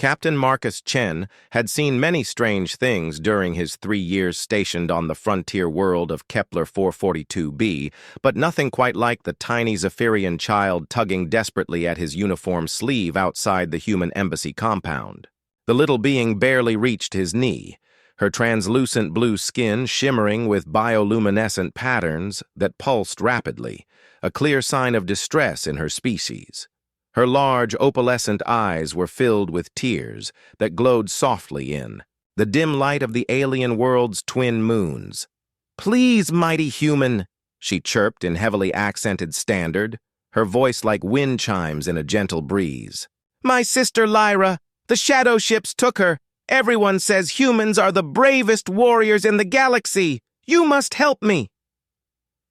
Captain Marcus Chen had seen many strange things during his 3 years stationed on the frontier world of Kepler 442b, but nothing quite like the tiny Zephyrian child tugging desperately at his uniform sleeve outside the human embassy compound. The little being barely reached his knee, her translucent blue skin shimmering with bioluminescent patterns that pulsed rapidly, a clear sign of distress in her species. Her large, opalescent eyes were filled with tears that glowed softly in the dim light of the alien world's twin moons. "Please, mighty human," she chirped in heavily accented standard, her voice like wind chimes in a gentle breeze. "My sister Lyra, the shadow ships took her. Everyone says humans are the bravest warriors in the galaxy. You must help me."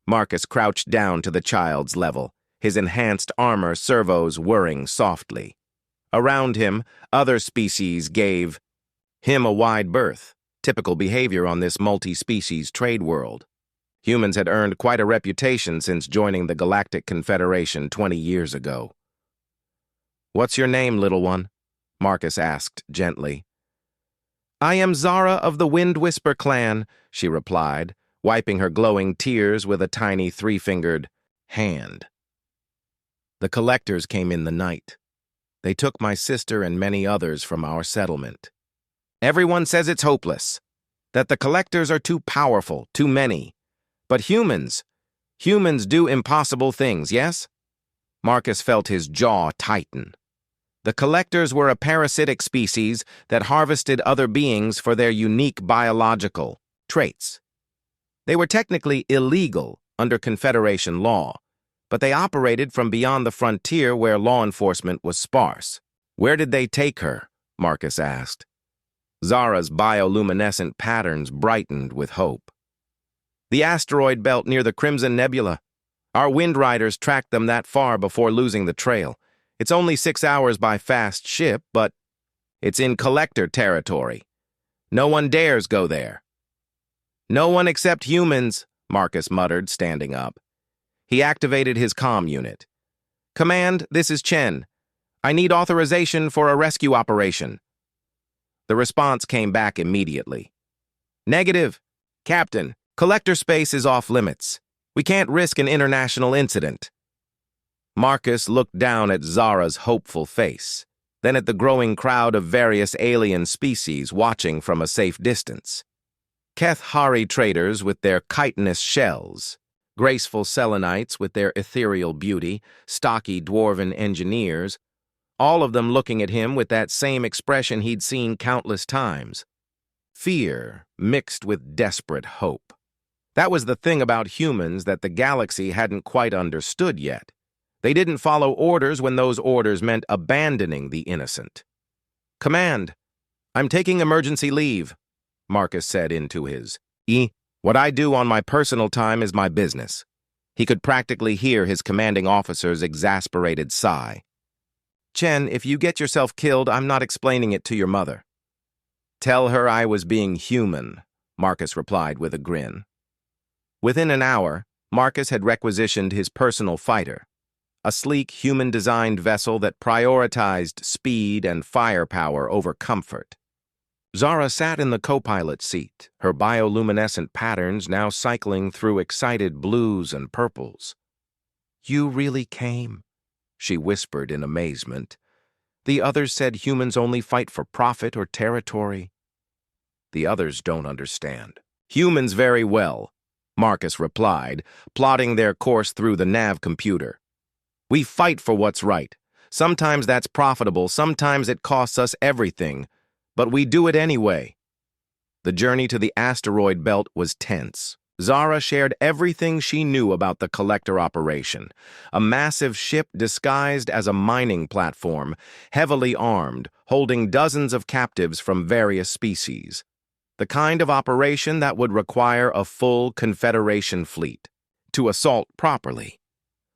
Marcus crouched down to the child's level, his enhanced armor servos whirring softly. Around him, other species gave him a wide berth, typical behavior on this multi-species trade world. Humans had earned quite a reputation since joining the Galactic Confederation 20 years ago. "What's your name, little one?" Marcus asked gently. "I am Zara of the Wind Whisper clan," she replied, wiping her glowing tears with a tiny three-fingered hand. "The collectors came in the night. They took my sister and many others from our settlement. Everyone says it's hopeless, that the collectors are too powerful, too many. But humans do impossible things, yes?" Marcus felt his jaw tighten. The collectors were a parasitic species that harvested other beings for their unique biological traits. They were technically illegal under Confederation law, but they operated from beyond the frontier where law enforcement was sparse. "Where did they take her?" Marcus asked. Zara's bioluminescent patterns brightened with hope. "The asteroid belt near the Crimson Nebula. Our wind riders tracked them that far before losing the trail. It's only 6 hours by fast ship, but it's in collector territory. No one dares go there." "No one except humans," Marcus muttered, standing up. He activated his comm unit. "Command, this is Chen. I need authorization for a rescue operation." The response came back immediately. "Negative. Captain, collector space is off limits. We can't risk an international incident." Marcus looked down at Zara's hopeful face, then at the growing crowd of various alien species watching from a safe distance. Keth-Hari traders with their chitinous shells, graceful selenites with their ethereal beauty, stocky dwarven engineers, all of them looking at him with that same expression he'd seen countless times. Fear mixed with desperate hope. That was the thing about humans that the galaxy hadn't quite understood yet. They didn't follow orders when those orders meant abandoning the innocent. "Command, I'm taking emergency leave," Marcus said into his What I do on my personal time is my business." He could practically hear his commanding officer's exasperated sigh. "Chen, if you get yourself killed, I'm not explaining it to your mother." "Tell her I was being human," Marcus replied with a grin. Within an hour, Marcus had requisitioned his personal fighter, a sleek, human-designed vessel that prioritized speed and firepower over comfort. Zara sat in the co-pilot seat, her bioluminescent patterns now cycling through excited blues and purples. "You really came?" she whispered in amazement. "The others said humans only fight for profit or territory." "The others don't understand." "Humans very well," Marcus replied, plotting their course through the nav computer. "We fight for what's right. Sometimes that's profitable, sometimes it costs us everything, but we do it anyway." The journey to the asteroid belt was tense. Zara shared everything she knew about the collector operation, a massive ship disguised as a mining platform, heavily armed, holding dozens of captives from various species. The kind of operation that would require a full Confederation fleet to assault properly.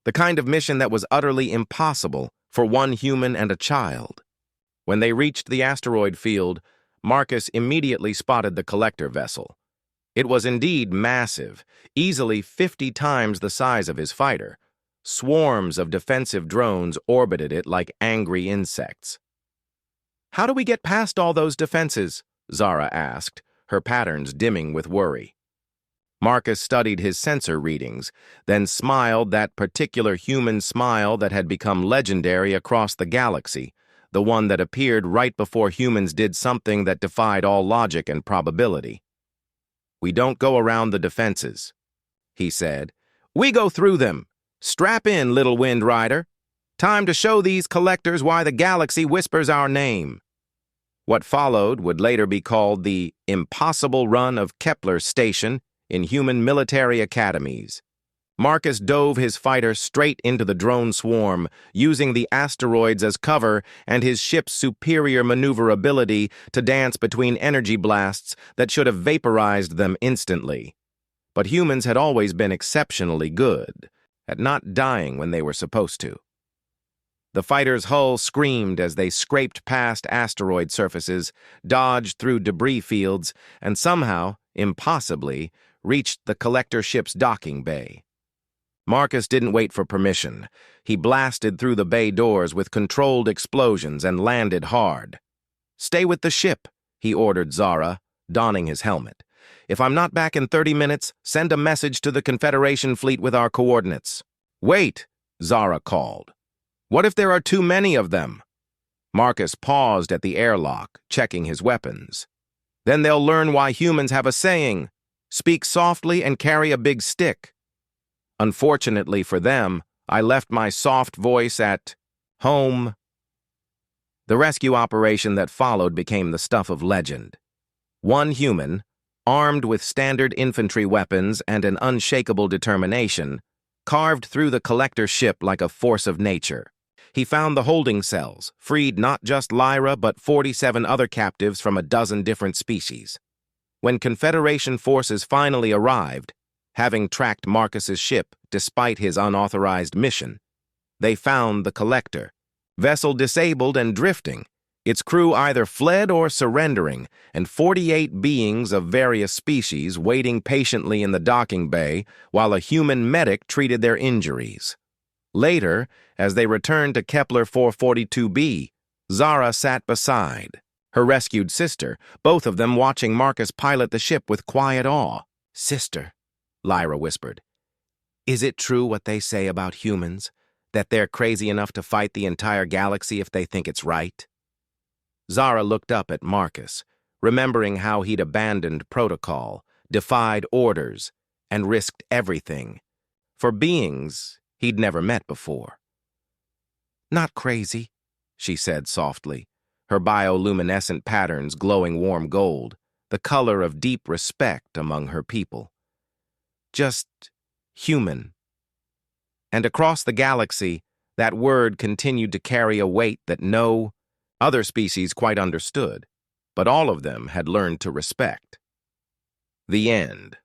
The kind of mission that was utterly impossible for one human and a child. When they reached the asteroid field, Marcus immediately spotted the collector vessel. It was indeed massive, easily 50 times the size of his fighter. Swarms of defensive drones orbited it like angry insects. How do we get past all those defenses? Zara asked, her patterns dimming with worry. Marcus studied his sensor readings, then smiled that particular human smile that had become legendary across the galaxy, the one that appeared right before humans did something that defied all logic and probability. We don't go around the defenses, he said. We go through them. Strap in, little Wind Rider. Time to show these collectors why the galaxy whispers our name. What followed would later be called the impossible run of Kepler Station in human military academies. Marcus dove his fighter straight into the drone swarm, using the asteroids as cover and his ship's superior maneuverability to dance between energy blasts that should have vaporized them instantly. But humans had always been exceptionally good at not dying when they were supposed to. The fighter's hull screamed as they scraped past asteroid surfaces, dodged through debris fields, and somehow, impossibly, reached the collector ship's docking bay. Marcus didn't wait for permission. He blasted through the bay doors with controlled explosions and landed hard. "Stay with the ship," he ordered Zara, donning his helmet. "If I'm not back in 30 minutes, send a message to the Confederation fleet with our coordinates." "Wait," Zara called. "What if there are too many of them?" Marcus paused at the airlock, checking his weapons. "Then they'll learn why humans have a saying, speak softly and carry a big stick. Unfortunately for them, I left my soft voice at home." The rescue operation that followed became the stuff of legend. One human, armed with standard infantry weapons and an unshakable determination, carved through the collector ship like a force of nature. He found the holding cells, freed not just Lyra but 47 other captives from a dozen different species. When Confederation forces finally arrived, having tracked Marcus's ship despite his unauthorized mission, they found the collector, vessel disabled and drifting, its crew either fled or surrendering, and 48 beings of various species waiting patiently in the docking bay while a human medic treated their injuries. Later, as they returned to Kepler 442b, Zara sat beside, her rescued sister, both of them watching Marcus pilot the ship with quiet awe. "Sister," Lyra whispered, "is it true what they say about humans, that they're crazy enough to fight the entire galaxy if they think it's right?" Zara looked up at Marcus, remembering how he'd abandoned protocol, defied orders, and risked everything for beings he'd never met before. "Not crazy," she said softly, her bioluminescent patterns glowing warm gold, the color of deep respect among her people. "Just human." And across the galaxy, that word continued to carry a weight that no other species quite understood, but all of them had learned to respect. The end.